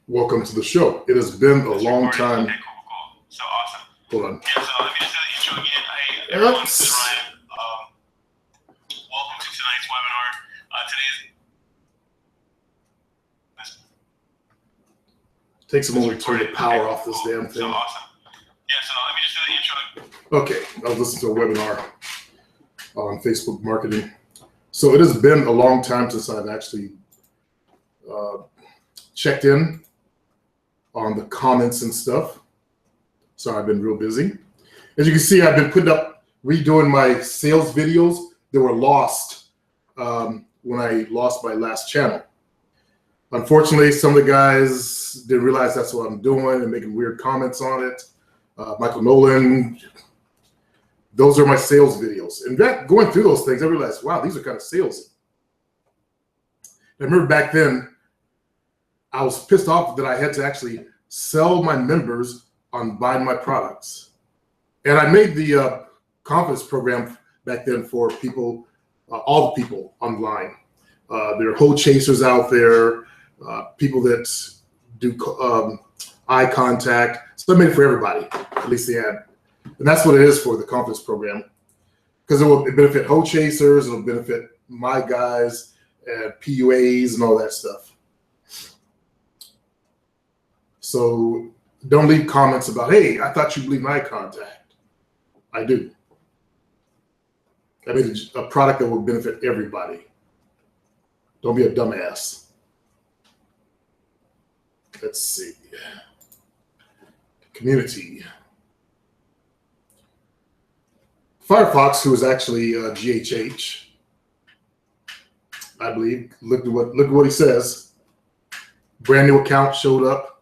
Welcome to the show. It has been a long time. Okay, cool. So awesome. Hold on. Yeah, so let me just do the intro again. Hey, everyone, this is Ryan. Welcome to tonight's webinar. Takes a moment to turn the power off this damn thing. So awesome. Yeah, so let me just do the intro. Okay, I was listening to a webinar on Facebook marketing. So it has been a long time since I've actually checked in on the comments and stuff. So I've been real busy. As you can see, I've been putting up, redoing my sales videos that were lost when I lost my last channel. Unfortunately, some of the guys didn't realize that's what I'm doing and making weird comments on it. Michael Nolan, those are my sales videos. And going through those things, I realized, wow, these are kind of salesy. I remember back then, I was pissed off that I had to actually sell my members on buying my products. And I made the confidence program back then for people, all the people online. There are hoe chasers out there, people that do eye contact. So I made it for everybody, at least they had. And that's what it is for the confidence program. Because it will benefit hoe chasers, it'll benefit my guys and PUAs and all that stuff. So don't leave comments about, hey, I thought you believed eye contact. I do. I made a product that will benefit everybody. Don't be a dumbass. Let's see. Community. Firefox, who is actually GHH, I believe. Look at what he says. Brand new account showed up.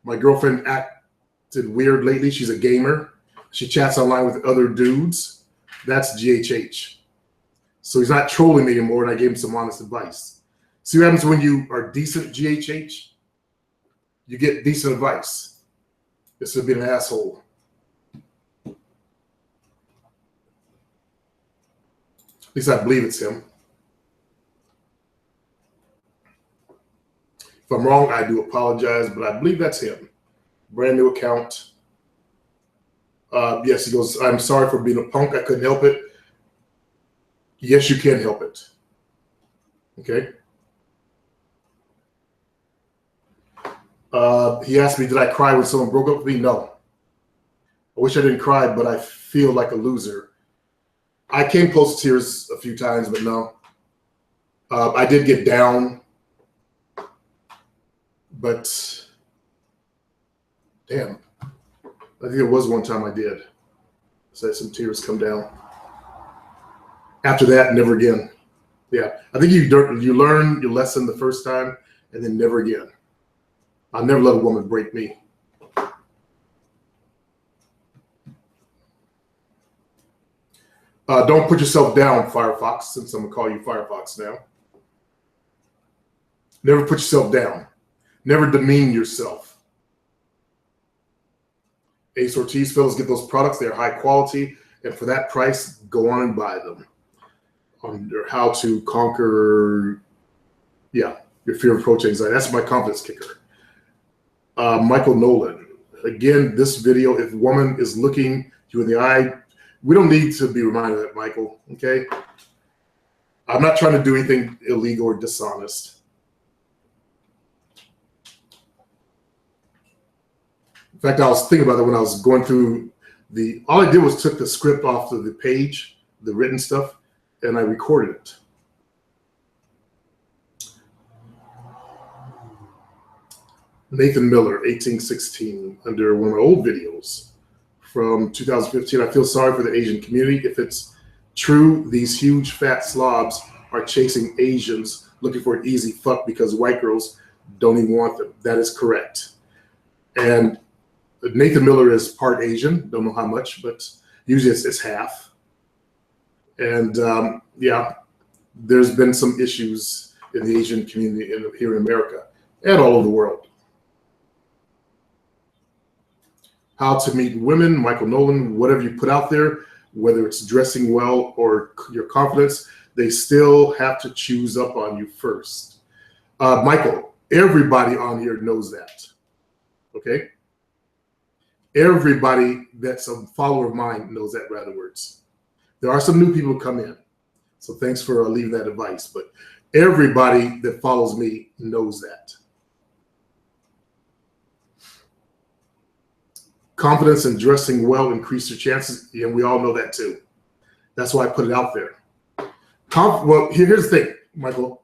My girlfriend acted weird lately. She's a gamer. She chats online with other dudes. That's GHH. So he's not trolling me anymore, and I gave him some honest advice. See what happens when you are decent GHH? You get decent advice. Instead of being an asshole. At least I believe it's him. If I'm wrong, I do apologize, but I believe that's him. Brand new account. Yes, he goes, I'm sorry for being a punk. I couldn't help it. Yes, you can help it. Okay. He asked me, did I cry when someone broke up with me? No. I wish I didn't cry, but I feel like a loser. I came close to tears a few times, but no. I did get down. But, damn. I think it was one time I did. So I had some tears come down. After that, never again. Yeah, I think you learn your lesson the first time and then never again. I'll never let a woman break me. Don't put yourself down, Firefox, since I'm going to call you Firefox now. Never put yourself down. Never demean yourself. Ace Ortiz, fellas, get those products. They're high quality. And for that price, go on and buy them. Under how to conquer, your fear of approach anxiety. That's my confidence kicker. Michael Nolan. Again, this video, if a woman is looking you in the eye, we don't need to be reminded of that, Michael, okay? I'm not trying to do anything illegal or dishonest. In fact, I was thinking about that when I was going through all I did was took the script off of the page, the written stuff, and I recorded it. Nathan Miller, 1816, under one of my old videos from 2015. I feel sorry for the Asian community. If it's true, these huge fat slobs are chasing Asians looking for an easy fuck because white girls don't even want them. That is correct. And Nathan Miller is part Asian, don't know how much, but usually it's half. And there's been some issues in the Asian community here in America and all over the world. How to meet women, Michael Nolan, whatever you put out there, whether it's dressing well or your confidence, they still have to choose up on you first. Michael, Everybody on here knows that. Okay? Everybody that's a follower of mine knows that, rather words. There are some new people who come in. So thanks for leaving that advice. But everybody that follows me knows that. Confidence and dressing well increase your chances, and we all know that too. That's why I put it out there. Well, here's the thing, Michael.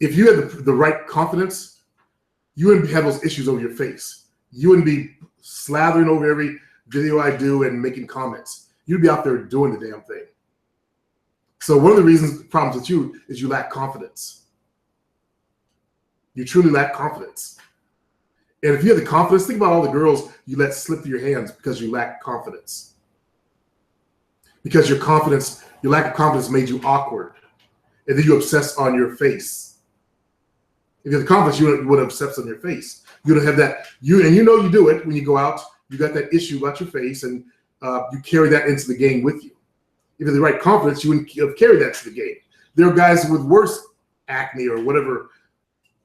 If you had the right confidence, you wouldn't have those issues over your face. You wouldn't be slathering over every video I do and making comments. You'd be out there doing the damn thing. So one of the problems with you is you lack confidence. You truly lack confidence. And if you have the confidence, think about all the girls you let slip through your hands because you lack confidence. Because your lack of confidence made you awkward. And then you obsess on your face. If you have the confidence, you would obsess on your face. You don't have that. You do it when you go out. You got that issue about your face, and you carry that into the game with you. If you have the right confidence, you wouldn't have carried that to the game. There are guys with worse acne or whatever.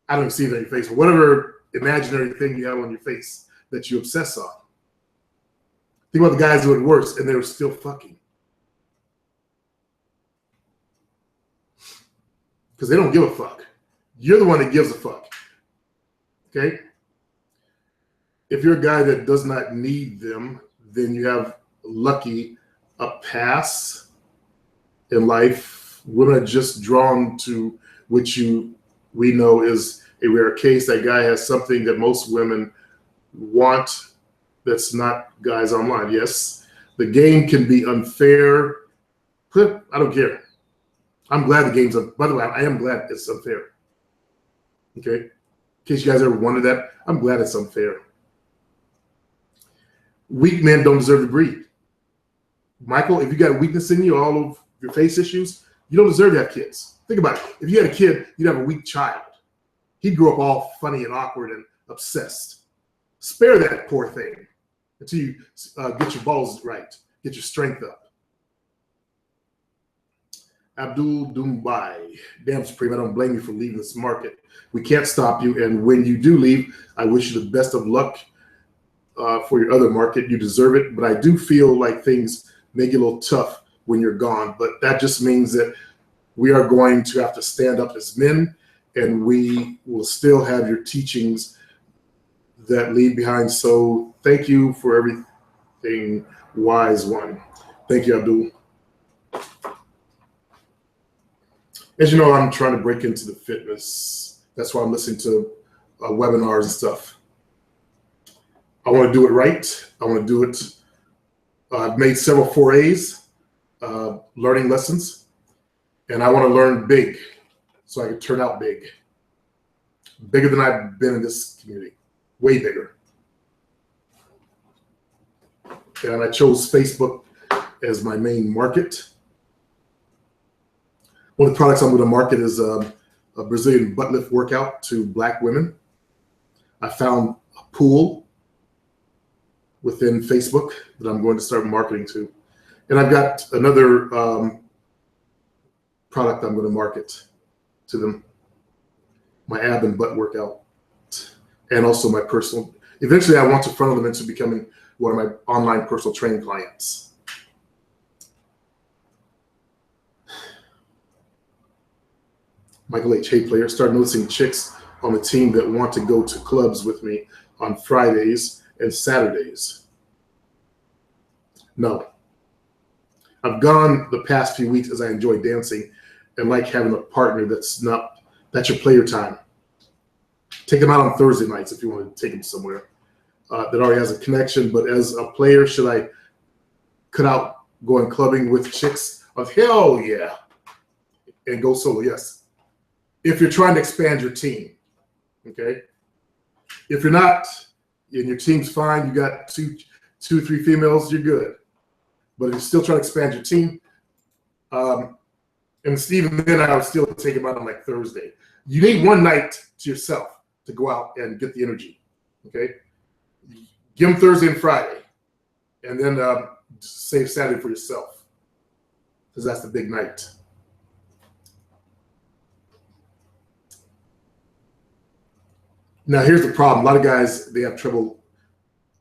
I don't see it on your face, but whatever imaginary thing you have on your face that you obsess on. Think about the guys doing worse, and they were still fucking. Because they don't give a fuck. You're the one that gives a fuck. Okay? If you're a guy that does not need them, then you have lucky a pass in life. Women are just drawn to which we know is a rare case. That guy has something that most women want that's not guys online. Yes, the game can be unfair. I don't care. I'm glad the game's up. By the way, I am glad it's unfair. Okay? In case you guys ever wondered that, I'm glad it's unfair. Weak men don't deserve to breed. Michael, if you got weakness in you, all of your face issues, you don't deserve to have kids. Think about it. If you had a kid, you'd have a weak child. He'd grow up all funny and awkward and obsessed. Spare that poor thing until you get your balls right, get your strength up. Abdul Dumbai, damn Supreme, I don't blame you for leaving this market. We can't stop you, and when you do leave, I wish you the best of luck for your other market. You deserve it, but I do feel like things may get a little tough when you're gone, but that just means that we are going to have to stand up as men, and we will still have your teachings that lead behind. So thank you for everything, wise one. Thank you, Abdul. As you know, I'm trying to break into the fitness. That's why I'm listening to webinars and stuff. I want to do it right. I want to do it. I've made several forays, learning lessons, and I want to learn big so I can turn out big. Bigger than I've been in this community, way bigger. And I chose Facebook as my main market. One of the products I'm going to market is a Brazilian butt lift workout to Black women. I found a pool within Facebook that I'm going to start marketing to. And I've got another product I'm going to market to them, my ab and butt workout, and also my personal. Eventually, I want to funnel them into becoming one of my online personal training clients. Michael H. Hay player, started noticing chicks on the team that want to go to clubs with me on Fridays and Saturdays. No. I've gone the past few weeks as I enjoy dancing and like having a partner that's your player time. Take them out on Thursday nights if you want to take them somewhere that already has a connection. But as a player, should I cut out going clubbing with chicks? Hell yeah. And go solo, yes. If you're trying to expand your team, okay? If you're not, and your team's fine, you got two, 3 females, you're good. But if you're still trying to expand your team, and even then, I would still take them out on like Thursday. You need one night to yourself to go out and get the energy, okay? Give them Thursday and Friday, and then save Saturday for yourself, because that's the big night. Now, here's the problem. A lot of guys, they have trouble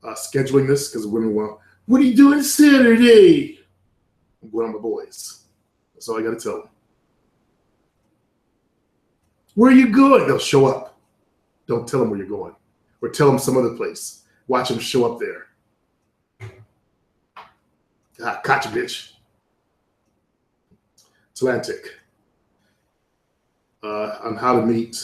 scheduling this because women want, what are you doing Saturday? I'm going on my boys. That's all I got to tell them. Where are you going? They'll show up. Don't tell them where you're going. Or tell them some other place. Watch them show up there. Ah, gotcha, bitch. Atlantic. On how to meet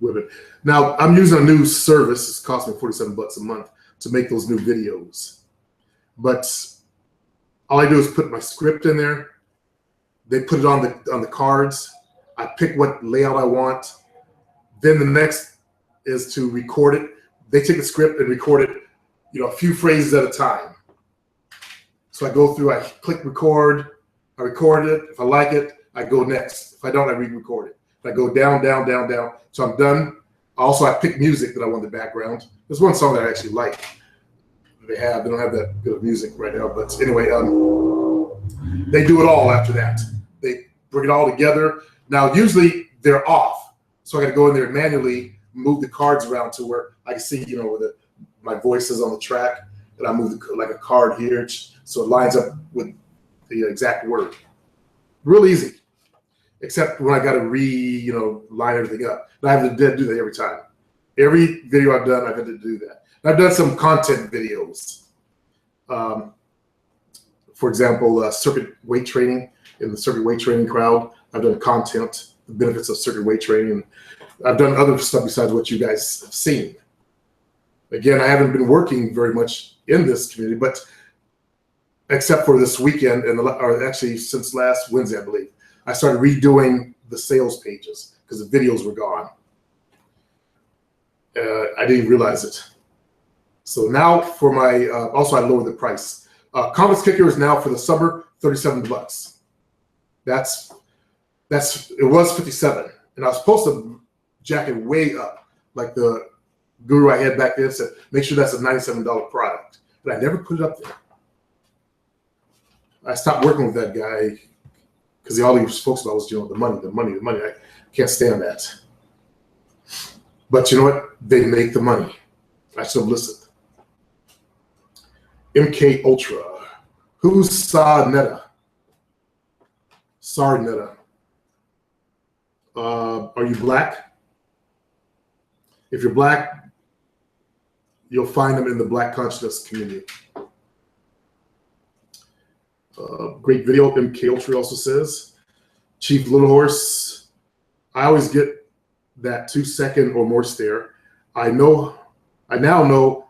women. Now, I'm using a new service. It's cost me $47 a month to make those new videos. But all I do is put my script in there. They put it on the cards. I pick what layout I want. Then the next is to record it. They take the script and record it, a few phrases at a time. So I go through, I click record, I record it. If I like it, I go next. If I don't, I re-record it. If I go down, down, down, down. So I'm done. Also, I pick music that I want in the background. There's one song that I actually like. They don't have that good of music right now. But anyway, they do it all after that. They bring it all together. Now, usually they're off. So I got to go in there and manually move the cards around to where I can see, where my voice is on the track. And I move like a card here so it lines up with the exact word. Real easy. Except when I got to line everything up. And I have to do that every time. Every video I've done, I've had to do that. And I've done some content videos. For example, circuit weight training in the circuit weight training crowd. I've done content, the benefits of circuit weight training. I've done other stuff besides what you guys have seen. Again, I haven't been working very much in this community, but except for this weekend, or actually since last Wednesday, I believe, I started redoing the sales pages because the videos were gone. I didn't realize it. So now for my, also I lowered the price. Confidence Kicker is now for the summer, $37. It was 57, and I was supposed to jack it way up, like the guru I had back then said, make sure that's a $97 product. But I never put it up there. I stopped working with that guy because all he was focused about was, the money. I can't stand that. But you know what? They make the money. I should have listened. MK Ultra. Who's Netta? Sorry, Netta. Are you black? If you're black, you'll find them in the Black consciousness community. Great video, MK Ultra also says. Chief Little Horse. I always get that 2-second or more stare. I now know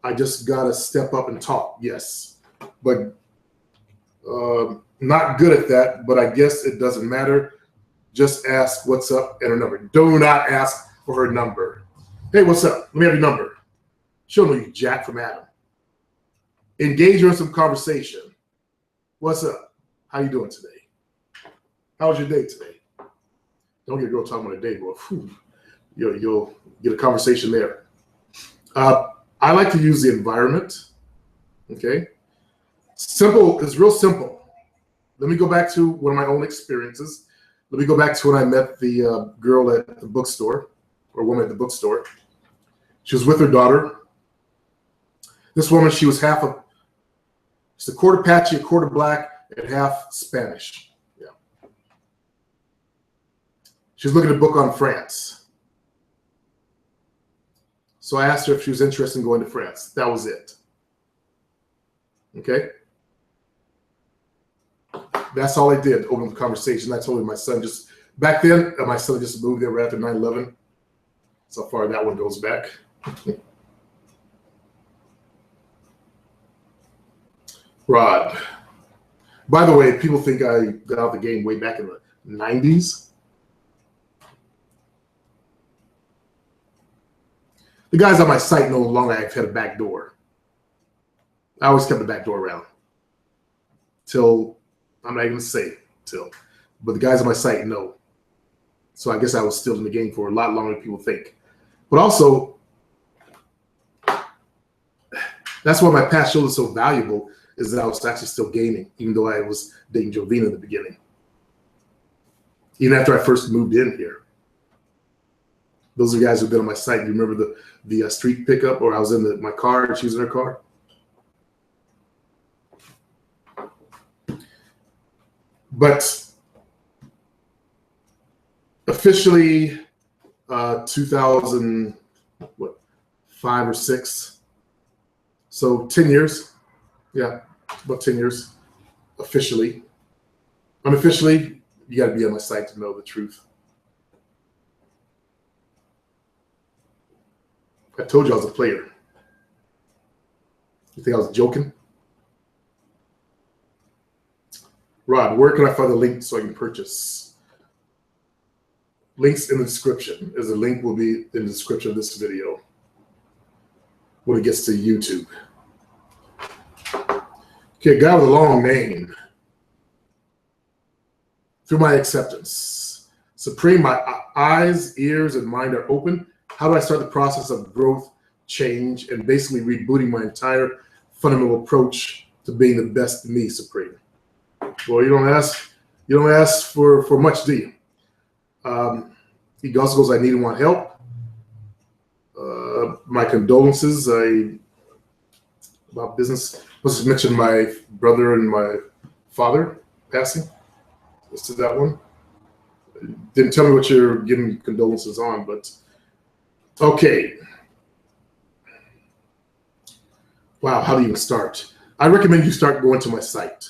I just gotta step up and talk. Yes, but not good at that. But I guess it doesn't matter. Just ask what's up and her number. Do not ask for her number. Hey, what's up? Let me have your number. She'll know you jack from Adam. Engage her in some conversation. What's up? How you doing today? How was your day today? Don't get a girl talking about a date, boy. You'll get a conversation there. I like to use the environment. Okay, simple is real simple. Let me go back to one of my own experiences. Let me go back to when I met the girl at the bookstore, or woman at the bookstore. She was with her daughter. This woman, she was she's a quarter Apache, a quarter black, and half Spanish. Yeah. She was looking at a book on France. So I asked her if she was interested in going to France. That was it. Okay? That's all I did, open the conversation. I told her my son back then, my son just moved there right after 9/11. So far that one goes back. Rod. By the way, people think I got out the game way back in the 90s. The guys on my site no longer had a back door. I always kept the back door around. Till, I'm not even going to say till, but the guys on my site know. So I guess I was still in the game for a lot longer than people think. But also, that's why my past shows are so valuable, is that I was actually still gaming, even though I was dating Jovina in the beginning. Even after I first moved in here. Those are guys who've been on my site. You remember the street pickup, or I was in my car and she was in her car? But officially, 2005 or 6, so 10 years. Yeah, about 10 years officially. Unofficially, you got to be on my site to know the truth. I told you I was a player. You think I was joking? Rod, where can I find the link so I can purchase? Links in the description, as the link will be in the description of this video when it gets to YouTube. Okay, guy with a long name. Through my acceptance. Supreme, my eyes, ears, and mind are open. How do I start the process of growth, change, and basically rebooting my entire fundamental approach to being the best me, Supreme? Well, you don't ask for much, do you? He also goes, I need and want help. My condolences. About business. Let's mention my brother and my father passing. Let's do that one. Didn't tell me what you're giving condolences on, but okay. Wow, how do you even start? I recommend you start going to my site.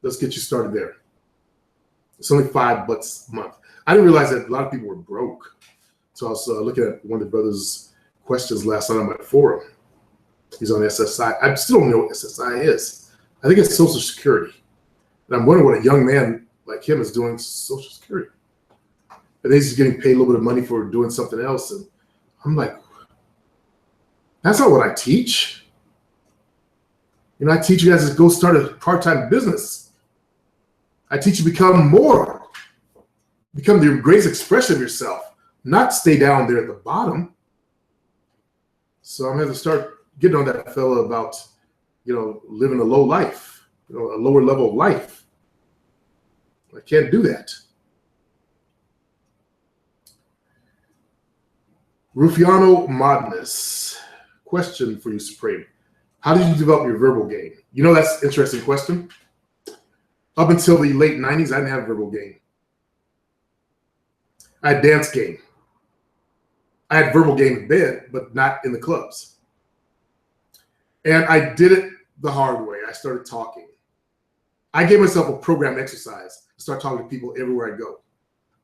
Let's get you started there. It's only $5 a month. I didn't realize that a lot of people were broke. So I was looking at one of the brothers' questions last night on my forum. He's on SSI. I still don't know what SSI is. I think it's Social Security. And I'm wondering what a young man like him is doing Social Security. And he's getting paid a little bit of money for doing something else. And I'm like, that's not what I teach. You know, I teach you guys to go start a part-time business. I teach you to become the greatest expression of yourself, not stay down there at the bottom. So I'm going to start getting on that fella about, living a low life, a lower level of life. I can't do that. Rufiano Madness. Question for you, Supreme. How did you develop your verbal game? That's an interesting question. Up until the late 90s, I didn't have verbal game. I had dance game. I had verbal game in bed, but not in the clubs. And I did it the hard way. I started talking. I gave myself a program exercise to start talking to people everywhere I go.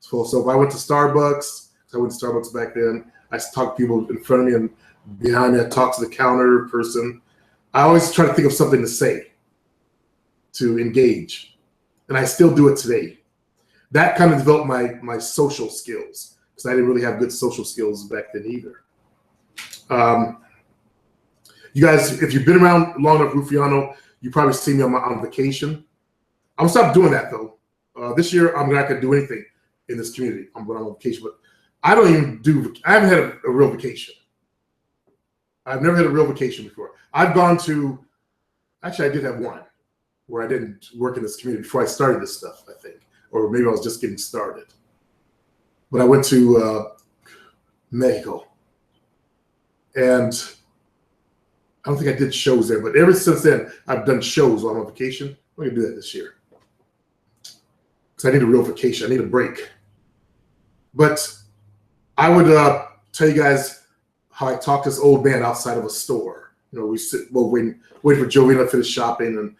So if I went to Starbucks, I went to Starbucks back then, I talked to people in front of me and behind me. I talked to the counter person. I always try to think of something to say, to engage. And I still do it today. That kind of developed my social skills, because I didn't really have good social skills back then either. You guys, if you've been around long enough, Rufiano, you probably see me on vacation. I'm gonna stop doing that though. This year, I'm not gonna do anything in this community. I'm going on vacation, but I haven't had a real vacation. I've never had a real vacation before. I've gone to, actually I did have one where I didn't work in this community before I started this stuff, I think. Or maybe I was just getting started. But I went to Mexico. And I don't think I did shows there, but ever since then, I've done shows while I'm on vacation. I'm gonna do that this year. Because I need a real vacation, I need a break. But I would tell you guys how I talked to this old man outside of a store. We sit waiting for Jovina to finish shopping, and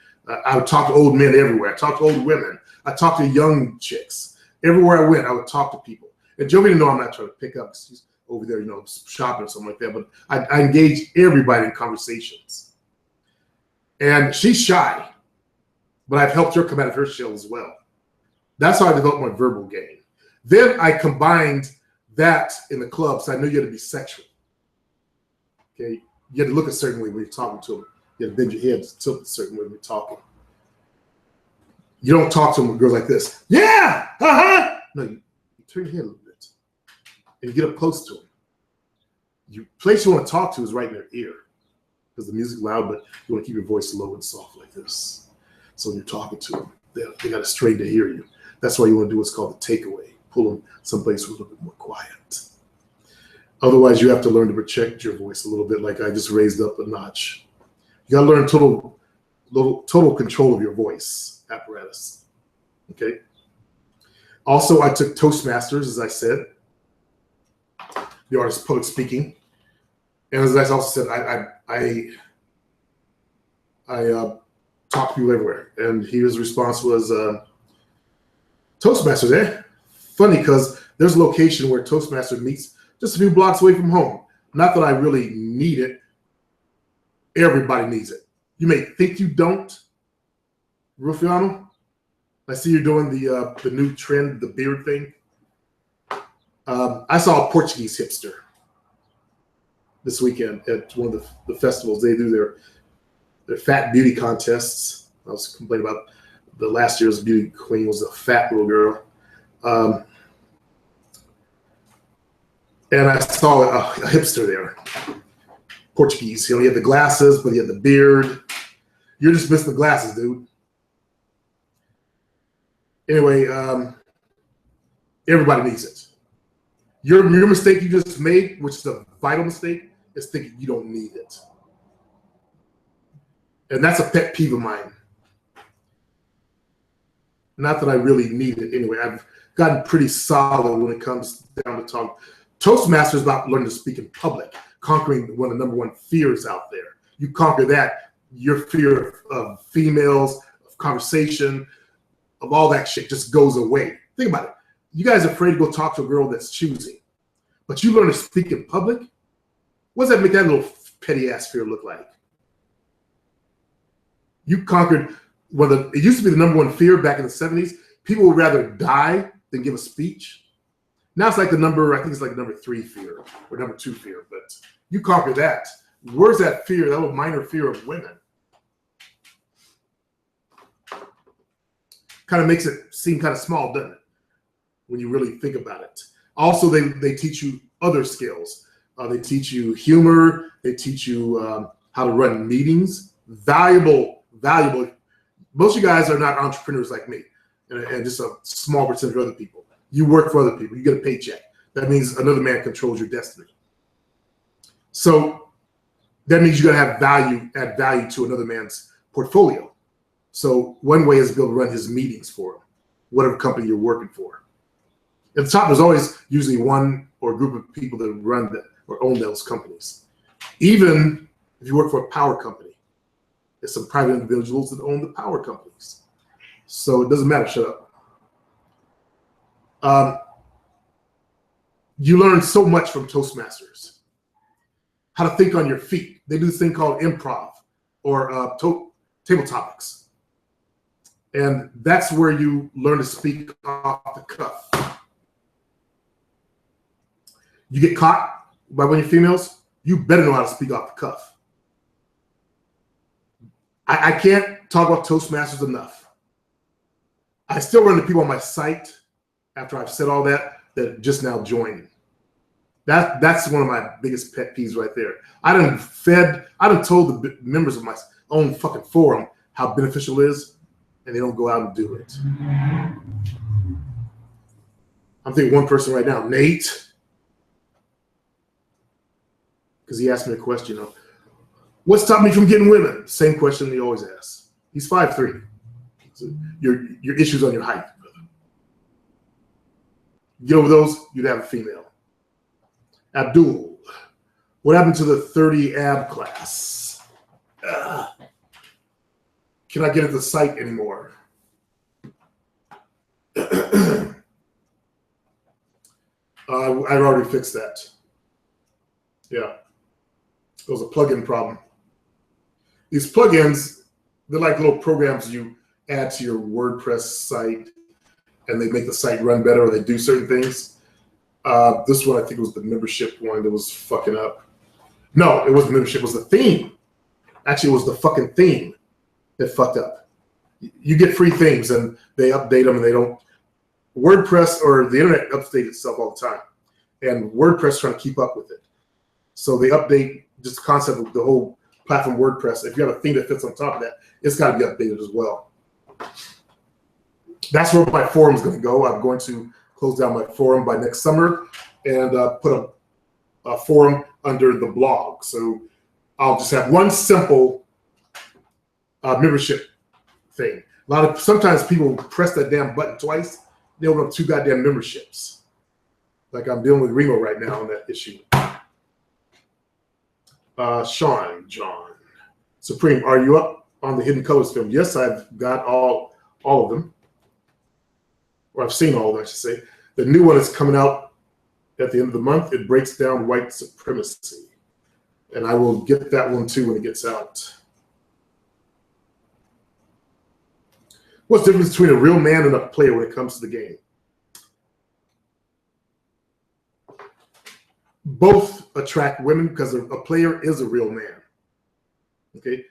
I would talk to old men everywhere. I talked to old women. I talked to young chicks. Everywhere I went, I would talk to people. And Jovina know I'm not trying to pick up, because she's over there, shopping or something like that. But I engage everybody in conversations. And she's shy, but I've helped her come out of her shell as well. That's how I developed my verbal game. Then I combined that in the club, so I knew you had to be sexual. Okay, you had to look a certain way when you're talking to them. You had to bend your head to tilt a certain way when you're talking. You don't talk to them with girls like this. Yeah, No, you turn your head a little bit, and you get up close to them. The place you want to talk to is right in their ear, because the music's loud, but you want to keep your voice low and soft like this. So when you're talking to them, they got a strain to hear you. That's why you want to do what's called the takeaway. Pull them someplace a little bit more quiet. Otherwise, you have to learn to protect your voice a little bit, like I just raised up a notch. You got to learn total control of your voice apparatus. Okay. Also, I took Toastmasters, as I said, the art of public speaking, and as I also said, I talk to people everywhere, and his response was, Toastmasters, eh? Funny, because there's a location where Toastmaster meets just a few blocks away from home. Not that I really need it. Everybody needs it. You may think you don't, Rufiano. I see you're doing the new trend, the beard thing. I saw a Portuguese hipster this weekend at one of the festivals. They do their fat beauty contests. I was complaining about the last year's beauty queen was a fat little girl. And I saw a hipster there, Portuguese. He had the glasses, but he had the beard. You're just missing the glasses, dude. Anyway, everybody needs it. Your mistake you just made, which is a vital mistake, is thinking you don't need it. And that's a pet peeve of mine. Not that I really need it anyway. I've gotten pretty solid when it comes down to talk. Toastmasters is about learning to speak in public, conquering one of the number one fears out there. You conquer that, your fear of females, of conversation, of all that shit just goes away. Think about it. You guys are afraid to go talk to a girl that's choosy, but you learn to speak in public? What does that make that little petty ass fear look like? You conquered it used to be the number one fear back in the 70s. People would rather die than give a speech. Now it's like I think it's like number 3 fear or number 2 fear, but you conquer that. Where's that fear, that little minor fear of women? Kind of makes it seem kind of small, doesn't it? When you really think about it. Also, they teach you other skills. They teach you humor. They teach you how to run meetings. Valuable. Most of you guys are not entrepreneurs like me, and just a small percentage of other people. You work for other people. You get a paycheck. That means another man controls your destiny. So that means you got to have add value to another man's portfolio. So one way is to be able to run his meetings for him, whatever company you're working for. At the top, there's always usually one or a group of people that run that or own those companies. Even if you work for a power company, there's some private individuals that own the power companies. So it doesn't matter. Shut up. You learn so much from Toastmasters. How to think on your feet. They do this thing called improv or table topics. And that's where you learn to speak off the cuff. You get caught by one of your females, you better know how to speak off the cuff. I can't talk about Toastmasters enough. I still run into people on my site after I've said all that just now joined. That's one of my biggest pet peeves right there. I done told the members of my own fucking forum how beneficial it is, and they don't go out and do it. I'm thinking one person right now, Nate, because he asked me a question of, what stopped me from getting women? Same question he always asks. He's 5'3". So your issues on your height. Get over those, you'd have a female. Abdul, what happened to the 30 ab class? Can I get at the site anymore? I've already fixed that. Yeah, it was a plugin problem. These plugins, they're like little programs you add to your WordPress site, and they make the site run better, or they do certain things. This one, I think, was the membership one that was fucking up. No, it wasn't membership. It was the theme. Actually, it was the fucking theme that fucked up. You get free themes, and they update them, and they don't. WordPress or the internet updates itself all the time, and WordPress trying to keep up with it. So they update just the concept of the whole platform WordPress. If you have a theme that fits on top of that, it's got to be updated as well. That's where my forum's going to go. I'm going to close down my forum by next summer and put forum under the blog. So I'll just have one simple membership thing. Sometimes people press that damn button twice, they open up 2 goddamn memberships. Like I'm dealing with Remo right now on that issue. Sean, John, Supreme, are you up on the Hidden Colors film? Yes, I've got all of them, or I've seen all of them, I should say. The new one is coming out at the end of the month. It breaks down white supremacy, and I will get that one too when it gets out. What's the difference between a real man and a player when it comes to the game? Both attract women because a player is a real man. Okay,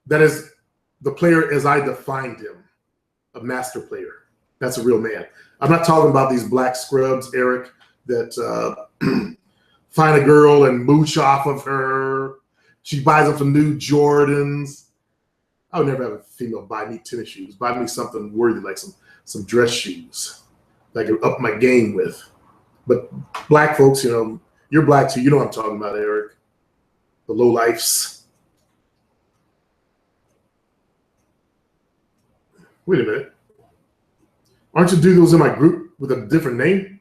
that is the player as I defined him, a master player. That's a real man. I'm not talking about these black scrubs, Eric, that find a girl and mooch off of her. She buys them some new Jordans. I would never have a female buy me tennis shoes. Buy me something worthy, like some dress shoes that I can up my game with. But black folks, you know, you're black too. You know what I'm talking about, Eric. The low lifes. Wait a minute. Aren't you doing those in my group with a different name?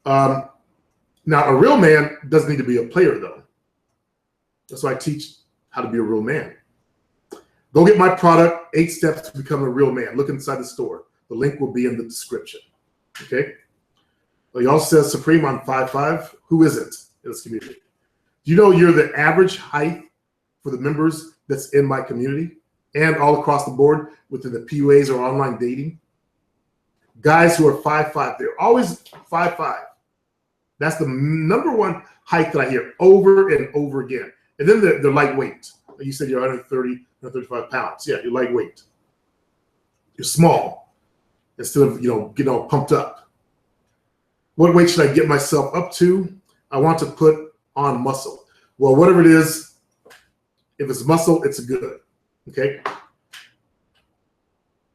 Now, a real man doesn't need to be a player, though. That's why I teach how to be a real man. Go get my product, 8 Steps to Become a Real Man. Look inside the store. The link will be in the description. Okay? Well, he also says Supreme on 5'5". Who isn't in this community? Do you know you're the average height for the members that's in my community and all across the board within the PUAs or online dating? Guys who are 5'5", they're always 5'5". That's the number one height that I hear over and over again. And then they're lightweight. You said you're 130, 135 pounds. Yeah, you're lightweight. You're small. Instead of, getting all pumped up. What weight should I get myself up to? I want to put on muscle. Well, whatever it is, if it's muscle, it's good. Okay.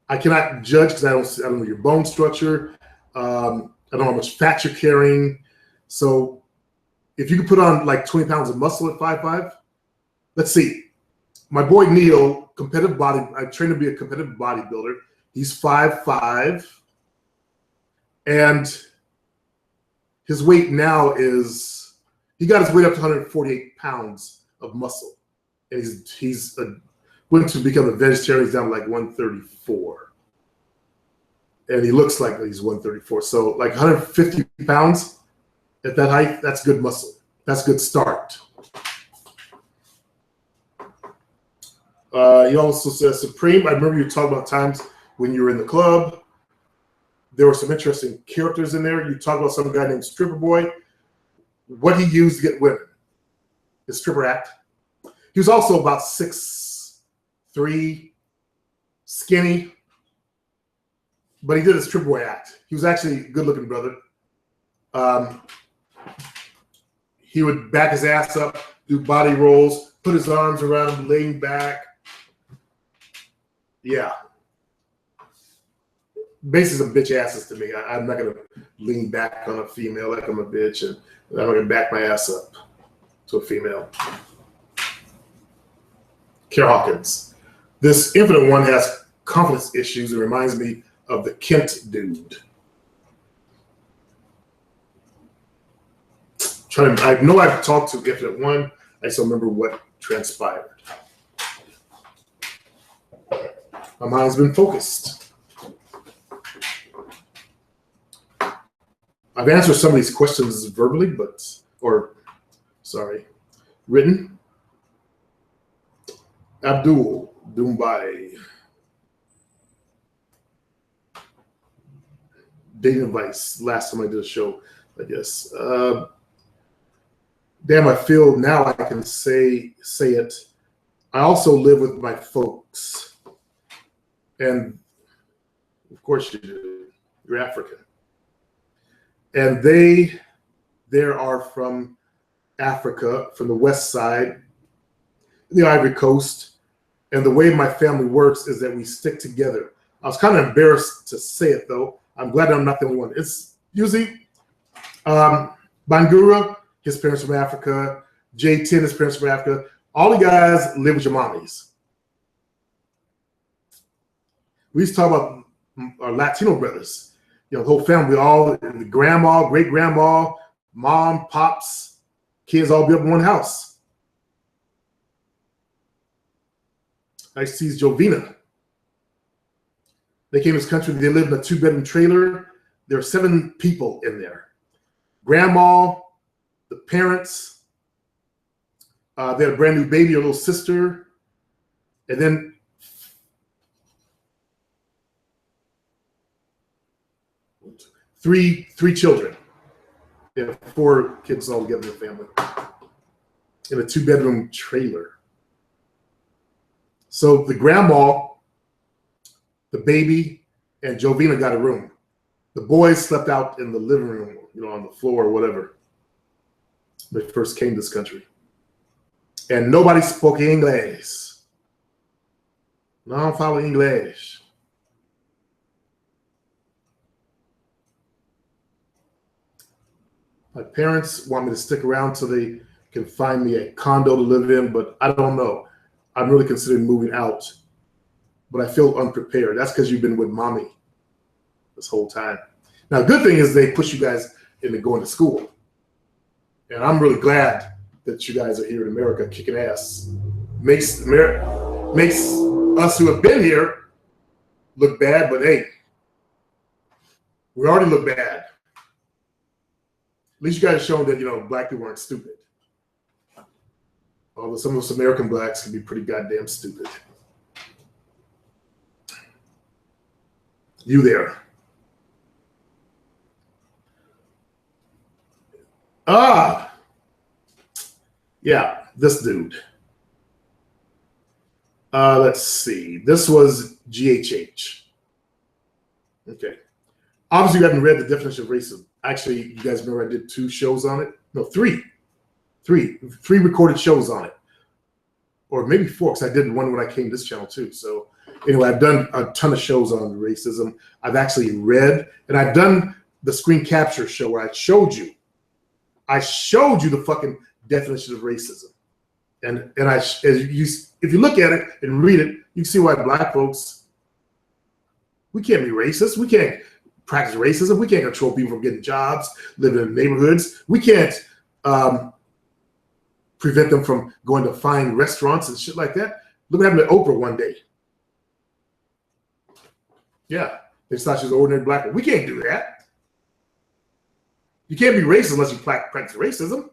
I cannot judge because I don't know your bone structure. I don't know how much fat you're carrying. So if you could put on like 20 pounds of muscle at 5'5", let's see. My boy Neil, I trained to be a competitive bodybuilder. He's 5'5", and his weight now he got his weight up to 148 pounds of muscle. And he's went to become a vegetarian. He's down to like 134. And he looks like he's 134. So like 150 pounds at that height, that's good muscle. That's a good start. He also says, Supreme, I remember you talking about times when you were in the club. There were some interesting characters in there. You talked about some guy named Stripper Boy. What he used to get women. His stripper act. He was also about 6'3", skinny, but he did a stripper boy act. He was actually a good-looking brother. He would back his ass up, do body rolls, put his arms around him, lean back. Yeah. Basically some bitch asses to me. I'm not going to lean back on a female like I'm a bitch, and I'm not going to back my ass up to a female. Care Hawkins. This Infinite One has confidence issues. It reminds me of the Kent dude. I know I've talked to Infinite One. I just don't remember what transpired. My mind's been focused. I've answered some of these questions verbally, written. Abdul Dumbai. Dating advice. Last time I did a show, I guess. Damn, I feel now I can say it. I also live with my folks. And of course you do. You're African. And they are from Africa, from the west side, the Ivory Coast. And the way my family works is that we stick together. I was kind of embarrassed to say it, though. I'm glad I'm not the only one. It's usually Bangura, his parents from Africa. J10, his parents from Africa. All the guys live with your mommies. We used to talk about our Latino brothers. You know, the whole family, all the grandma, great grandma, mom, pops, kids all be up in one house. I see Jovina. They came to this country. They lived in a 2-bedroom trailer. There were 7 people in there. Grandma, the parents. They had a brand new baby, a little sister, and then three children. They have 4 kids all together in the family in a 2-bedroom trailer. So the grandma, the baby, and Jovina got a room. The boys slept out in the living room, you know, on the floor or whatever. They first came to this country. And nobody spoke English. No falo English. My parents want me to stick around so they can find me a condo to live in, but I don't know. I'm really considering moving out, but I feel unprepared. That's because you've been with mommy this whole time. Now, the good thing is they push you guys into going to school. And I'm really glad that you guys are here in America kicking ass. Makes us who have been here look bad, but hey, we already look bad. At least you guys shown that, you know, black people aren't stupid. Although some of us American blacks can be pretty goddamn stupid. You there. Yeah, this dude. Let's see. This was GHH. Okay. Obviously, you haven't read the definition of racism. Actually, you guys remember I did 2 shows on it? No, 3. 3 recorded shows on it. Or maybe 4, because I did one when I came to this channel too. So anyway, I've done a ton of shows on racism. I've actually read, and I've done the screen capture show where I showed you the fucking definition of racism. And if you look at it and read it, you can see why black folks, we can't be racist. We can't practice racism. We can't control people from getting jobs, living in neighborhoods. We can't prevent them from going to fine restaurants and shit like that. Look what happened to Oprah one day. Yeah, they thought she was an ordinary black woman. We can't do that. You can't be racist unless you practice racism.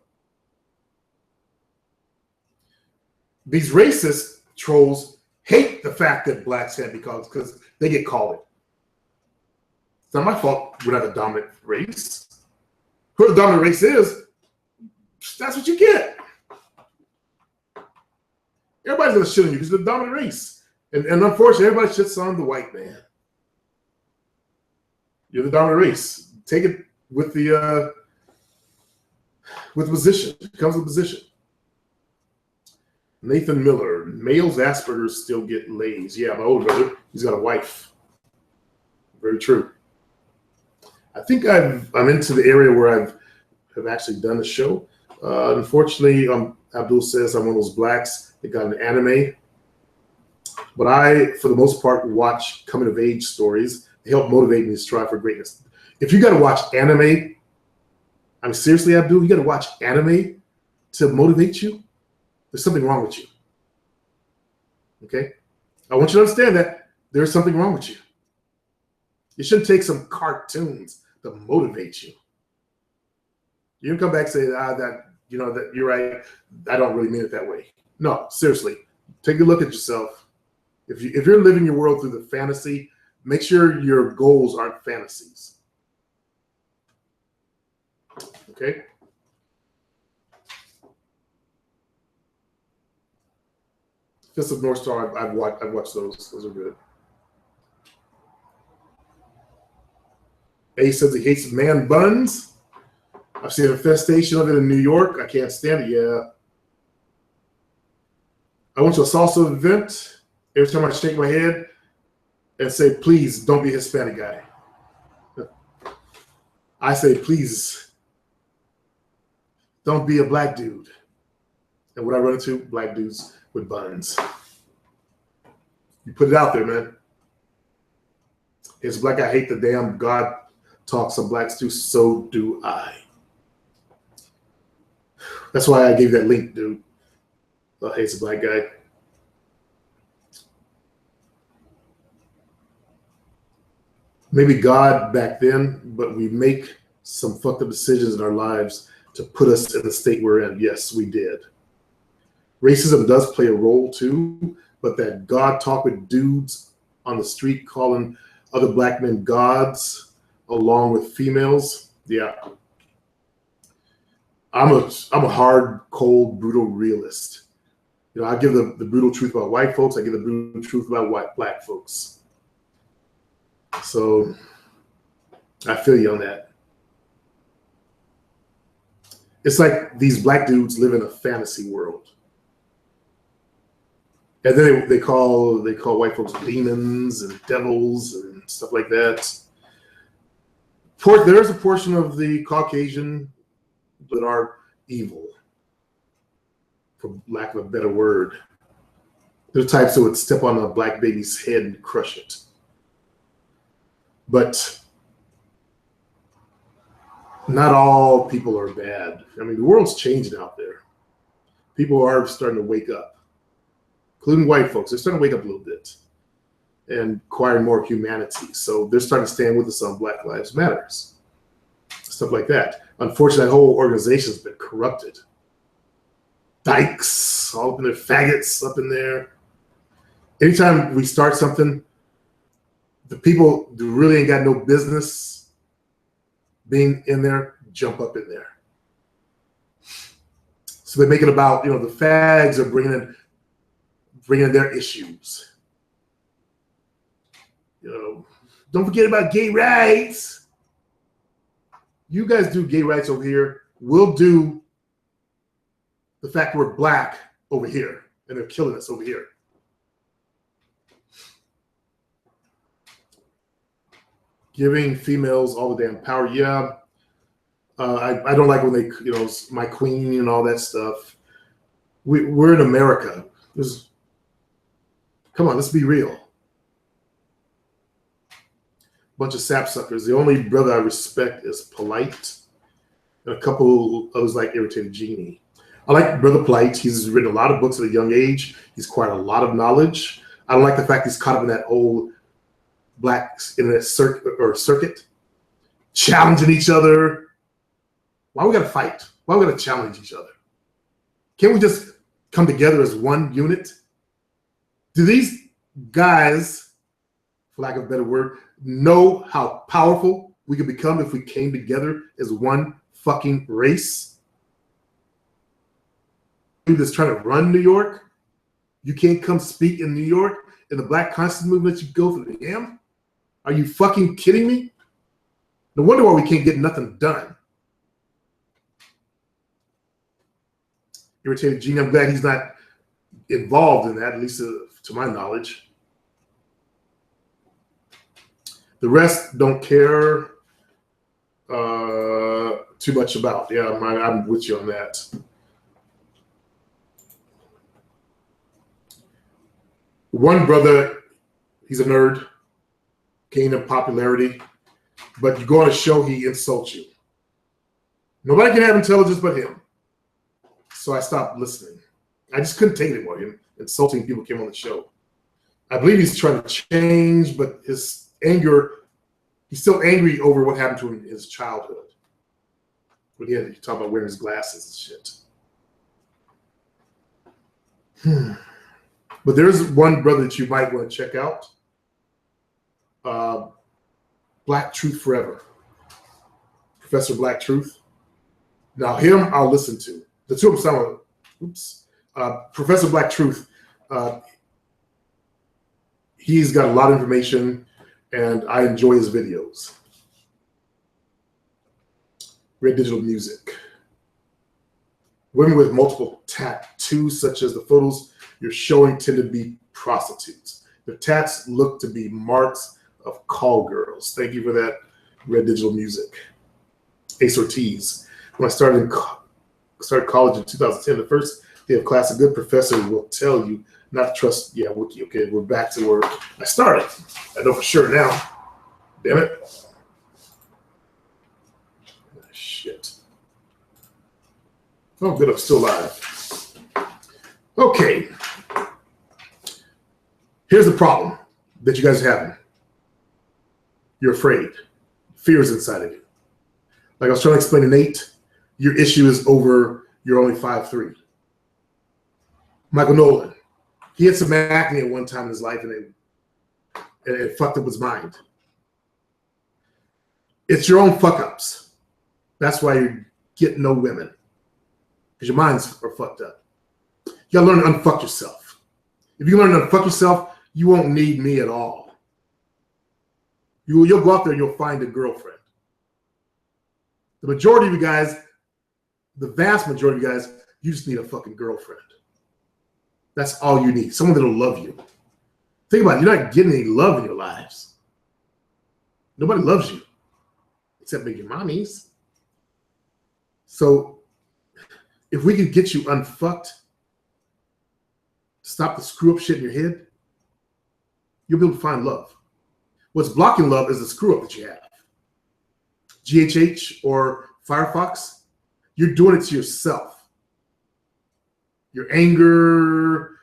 These racist trolls hate the fact that blacks can't be called because they get called it. It's not my fault we're not a dominant race. Who the dominant race is, that's what you get. Everybody's gonna shit on you because you're the dominant race. And unfortunately, everybody shits on the white man. You're the dominant race. Take it with the position. It comes with position. Nathan Miller, males Asperger's still get lays. Yeah, my older brother, he's got a wife. Very true. I think I'm into the area where have actually done a show. Unfortunately, Abdul says I'm one of those blacks that got an anime. But I, for the most part, watch coming of age stories. They help motivate me to strive for greatness. If you got to watch anime, I mean, seriously, Abdul, you got to watch anime to motivate you? There's something wrong with you. Okay? I want you to understand that there's something wrong with you. You shouldn't take some cartoons to motivate you. You can come back and say, that you're right. I don't really mean it that way. No, seriously, take a look at yourself. If you're living your world through the fantasy, make sure your goals aren't fantasies. Okay? Fist of North Star, I've watched those. Those are good. A says he hates man buns. I've seen an infestation of it in New York. I can't stand it. Yeah. I went to a salsa event. Every time I shake my head and say, please don't be a Hispanic guy. I say, please Don't be a black dude. And what I run into, black dudes with buns. You put it out there, man. It's black. I hate the damn God talk some blacks do. So do I. That's why I gave that link, dude. Hey, it's a black guy. Maybe God back then, but we make some fucked up decisions in our lives to put us in the state we're in. Yes, we did. Racism does play a role too, but that God talk with dudes on the street calling other black men gods along with females, yeah. I'm a hard, cold, brutal realist. You know, I give the brutal truth about white folks. I give the brutal truth about black folks. So I feel you on that. It's like these black dudes live in a fantasy world. And then they call white folks demons and devils and stuff like that. There's a portion of the Caucasian that are evil, for lack of a better word. They're the types that would step on a black baby's head and crush it. But not all people are bad. I mean, the world's changing out there. People are starting to wake up, including white folks. They're starting to wake up a little bit and acquire more humanity. So they're starting to stand with us on Black Lives Matters, stuff like that. Unfortunately, that whole organization's been corrupted. Dykes, all up in there, faggots up in there. Anytime we start something, the people who really ain't got no business being in there jump up in there. So they make it about, the fags are bringing in their issues. Don't forget about gay rights. You guys do gay rights over here. We'll do the fact we're black over here, and they're killing us over here. Giving females all the damn power. Yeah. I don't like when they, my queen and all that stuff. We're in America. Come on, let's be real. Bunch of sapsuckers. The only brother I respect is Polite, and a couple others like Irritated Genie. I like Brother Polite. He's written a lot of books at a young age. He's acquired a lot of knowledge. I don't like the fact he's caught up in that old black internet circuit, challenging each other. Why we gotta fight? Why we gotta challenge each other? Can't we just come together as one unit? Do these guys, for lack of a better word, know how powerful we could become if we came together as one fucking race? Dude that's trying to run New York, you can't come speak in New York, and the Black Conscience Movement lets you go for the damn? Are you fucking kidding me? No wonder why we can't get nothing done. Irritated Genie, I'm glad he's not involved in that, at least to my knowledge. The rest don't care too much about. Yeah, I'm with you on that. One brother, he's a nerd, gained in popularity, but you go on a show, he insults you. Nobody can have intelligence but him. So I stopped listening. I just couldn't take it anymore. Him insulting people came on the show. I believe he's trying to change, but his anger, he's still angry over what happened to him in his childhood. When he talked about wearing his glasses and shit. But there's one brother that you might want to check out. Black Truth Forever. Professor Black Truth. Now him, I'll listen to. The two of them sound, Professor Black Truth, he's got a lot of information, and I enjoy his videos. Red Digital Music. Women with multiple tattoos, such as the photos you're showing, tend to be prostitutes. The tats look to be marks of call girls. Thank you for that, Red Digital Music. Ace Ortiz. When I started in started college in 2010. The first day of class, a good professor will tell you not to trust. Yeah, Wiki. Okay, we're back to where I started. I know for sure now. Damn it. Shit. Oh, good. I'm still alive. Okay. Here's the problem that you guys are having. You're afraid. Fear is inside of you. Like I was trying to explain to Nate, your issue is over you're only 5'3". Michael Nolan, he had some acne at one time in his life, and it fucked up his mind. It's your own fuck-ups. That's why you get no women, because your minds are fucked up. You gotta learn to unfuck yourself. If you learn to unfuck yourself, you won't need me at all. You'll go out there and you'll find a girlfriend. The majority of you guys, the vast majority of you guys, you just need a fucking girlfriend. That's all you need. Someone that'll love you. Think about it. You're not getting any love in your lives. Nobody loves you except maybe your mommies. So if we could get you unfucked, stop the screw up shit in your head, you'll be able to find love. What's blocking love is the screw up that you have. GHH or Firefox, you're doing it to yourself. Your anger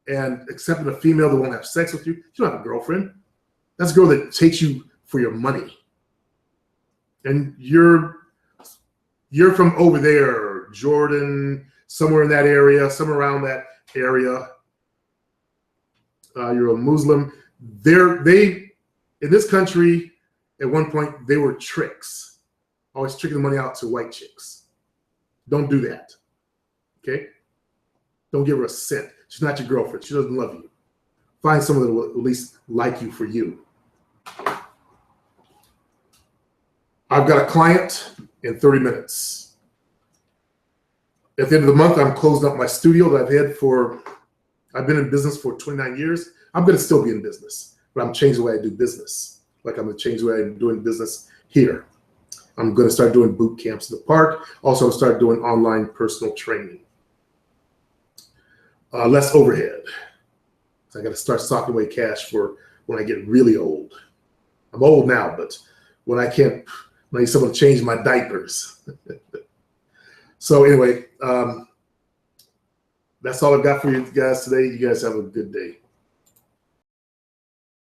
and accepting a female that won't have sex with you. You don't have a girlfriend. That's a girl that takes you for your money. And you're from over there, Jordan, somewhere in that area, somewhere around that area. You're a Muslim. They in this country, at one point, they were tricks. Always tricking the money out to white chicks. Don't do that. Okay? Don't give her a cent. She's not your girlfriend. She doesn't love you. Find someone that will at least like you for you. I've got a client in 30 minutes. At the end of the month, I'm closing up my studio that I've been in business for 29 years. I'm going to still be in business, but I'm changing the way I do business. Like I'm going to change the way I'm doing business here. I'm going to start doing boot camps in the park. Also, I'm start doing online personal training. Less overhead. So I got to start stocking away cash for when I get really old. I'm old now, but when I need someone to change my diapers. So anyway, that's all I've got for you guys today. You guys have a good day.